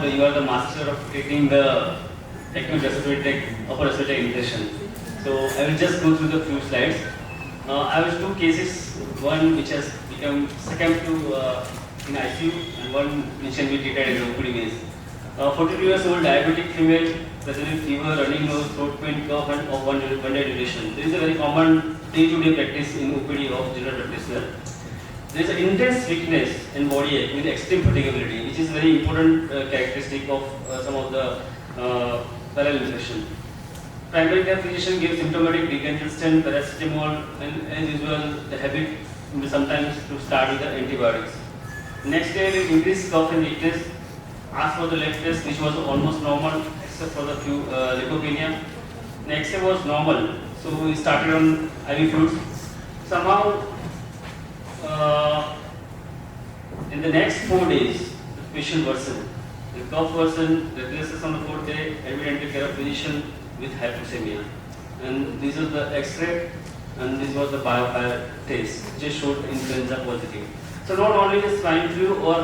You are the master of treating the acute respiratory upper respiratory infection. So I will just go through the few slides. I have two cases, one which has become succumbed to in ICU and one which can be treated in OPD base. 42 years old diabetic female presenting fever, running nose, throat pain, cough and of one day duration. This is a very common day-to-day practice in OPD of general practitioner. There is an intense weakness in body ache with extreme fatigability, which is very important characteristic of some of the viral infection. Primary care physician gives symptomatic decongestants, paracetamol, and as usual, the habit will sometimes to start with the antibiotics. Next day, with increased cough and weakness, asked for the lab test, which was almost normal except for the few leukopenia. Next day was normal, so we started on IV fluids. Somehow, in the next 4 days, the patient worsened. The cough worsened, regresses on the 4th day, admitted care of physician with hypoxemia. And this is the X-ray, and this was the biofire test, just showed influenza positive. So not only the swine flu or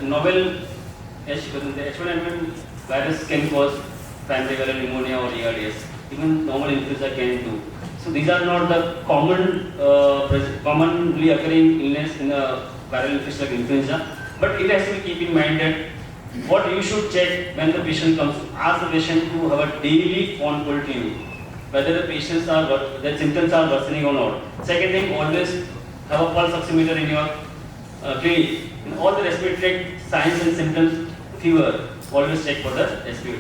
novel the H1N1 virus can cause primary viral pneumonia or ARDS. Even normal influenza can do. So these are not the commonly occurring illness in a viral infection like influenza. But it has to be keep in mind that what you should check when the patient comes. Ask the patient to have a daily phone call to you, whether the patients are their symptoms are worsening or not. Second thing, always have a pulse oximeter in your clinic. In all the respiratory signs and symptoms, fever, always check for the SpO2.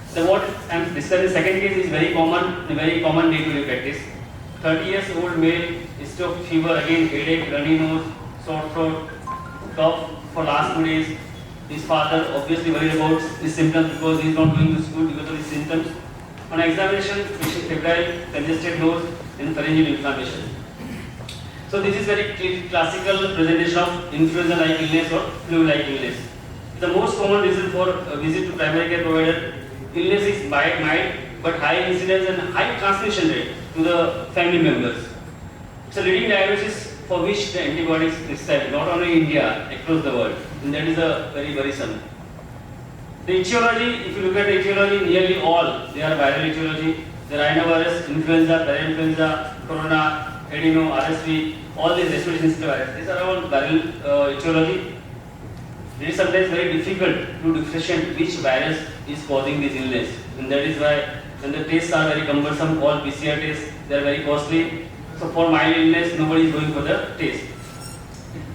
So what I am describing second case is very common day-to-day practice. 30 years old male, history of fever, again headache, runny nose, sore throat, cough for last 2 days. His father obviously worried about his symptoms because he is not going to school because of his symptoms. On examination, patient febrile, congested nose, and pharyngeal inflammation. So this is very classical presentation of influenza-like illness or flu-like illness. The most common reason for a visit to primary care provider, illness is mild but high incidence and high transmission rate to the family members. It's a leading diagnosis for which the antibiotics prescribed, not only in India, across the world. And that is a very worrisome. The etiology, if you look at the etiology, nearly all, they are viral etiology. The rhinovirus, influenza, parainfluenza, corona, adeno, RSV, all these respiratory syncytial viruses, these are all viral etiology. It is sometimes very difficult to differentiate which virus is causing this illness. And that is why when the tests are very cumbersome, all PCR tests, they are very costly. So for mild illness, nobody is going for the test.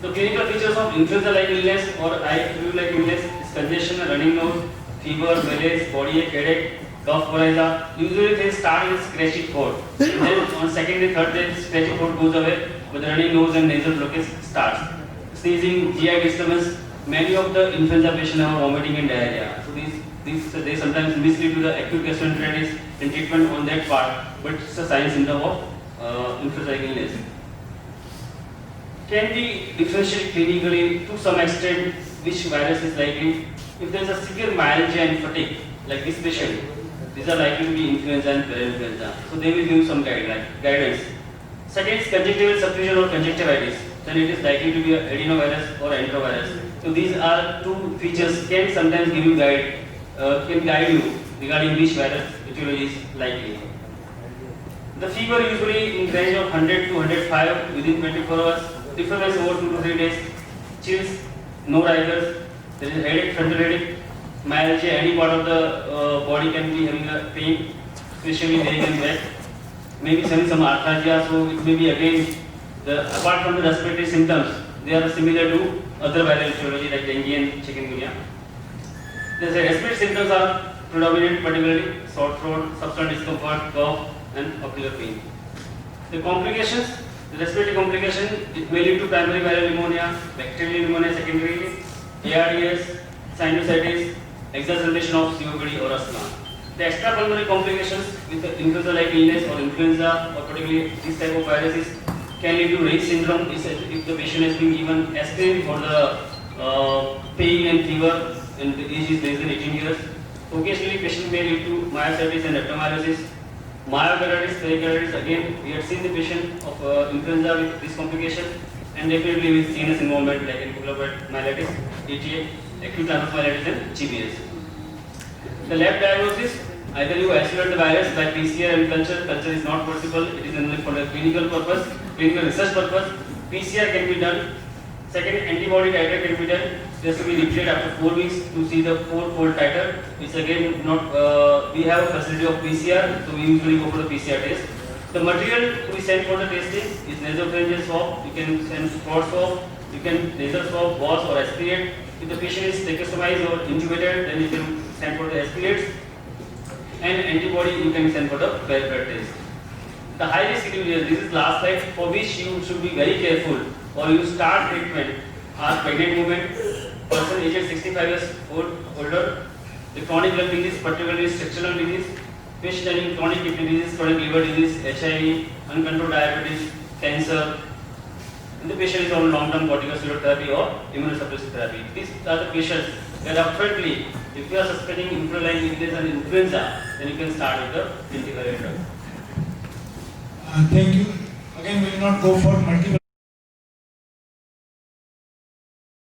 The clinical features of influenza-like illness or flu-like illness is congestion, running nose, fever, malaise, body ache, headache, cough, coryza. Usually they start with scratchy throat. Then on second and third day, scratchy throat goes away, but the running nose and nasal blockage starts. Sneezing, GI disturbance. Many of the influenza patients have vomiting and diarrhea. So they sometimes mislead to the acute gastroenteritis and treatment on that part, but it's a sign symptom of influenza illness. Can we differentiate clinically to some extent which virus is likely? If there is a severe myalgia and fatigue, like this patient, these are likely to be influenza and parainfluenza. So they will give some guidance. Second is conjunctival suffusion or conjunctivitis. Then it is likely to be adenovirus or enterovirus. So these are two features can sometimes give you can guide you regarding which virus etiology is likely. The fever usually in range of 100 to 105 within 24 hours. Difference over 2 to 3 days. Chills, no rigors. There is headache, frontal headache, myalgia. Any part of the body can be having a pain, especially leg and back. Maybe some arthralgia. So it may be again apart from the respiratory symptoms, they are similar to other viral etiology like dengue and chikungunya. The respiratory symptoms are predominant, particularly sore throat, substantial discomfort, cough, and ocular pain. The complications, the respiratory complication, it may lead to primary viral pneumonia, bacterial pneumonia secondarily, ARDS, sinusitis, exacerbation of COPD or asthma. The extrapulmonary complications with the influenza-like illness or influenza or particularly this type of viruses can lead to Raynaud's syndrome if the patient has been given aspirin for the pain and fever and the age is less than 18 years. Occasionally, patient may lead to myositis and rhabdomyolysis. Myocarditis, pericarditis, again, we had seen the patient of influenza with this complication. and definitely with CNS involvement like encephalopathy, myelitis, ETA, acute transverse myelitis and GBS. The lab diagnosis, either you isolate the virus by PCR and culture. Culture is not possible. It is only for the clinical purpose, clinical research purpose. PCR can be done. Second, antibody titer can be done. This will be repeated after 4 weeks to see the 4-fold titer. Which again not we have a facility of PCR, so we usually go for the PCR test. The material we send for the testing is nasopharyngeal swab. You can send throat swab. You can nasal swab, gauze or aspirate. If the patient is tracheostomized or intubated, then you can send for the aspirates. And antibody you can send for the blood test. The high risk individuals, this is last slide, for which you should be very careful or you start treatment are pregnant women, person aged 65 years older, the chronic lung disease, particularly structural disease, patient having chronic kidney disease, chronic liver disease, HIV, uncontrolled diabetes, cancer, and the patient is on long-term corticosteroid therapy or immunosuppressive therapy. These are the patients that upfrontly, if you are suspecting influenza, if there is an influenza, then you can start with the antiviral drug. Thank you. Again, we will not go for multiple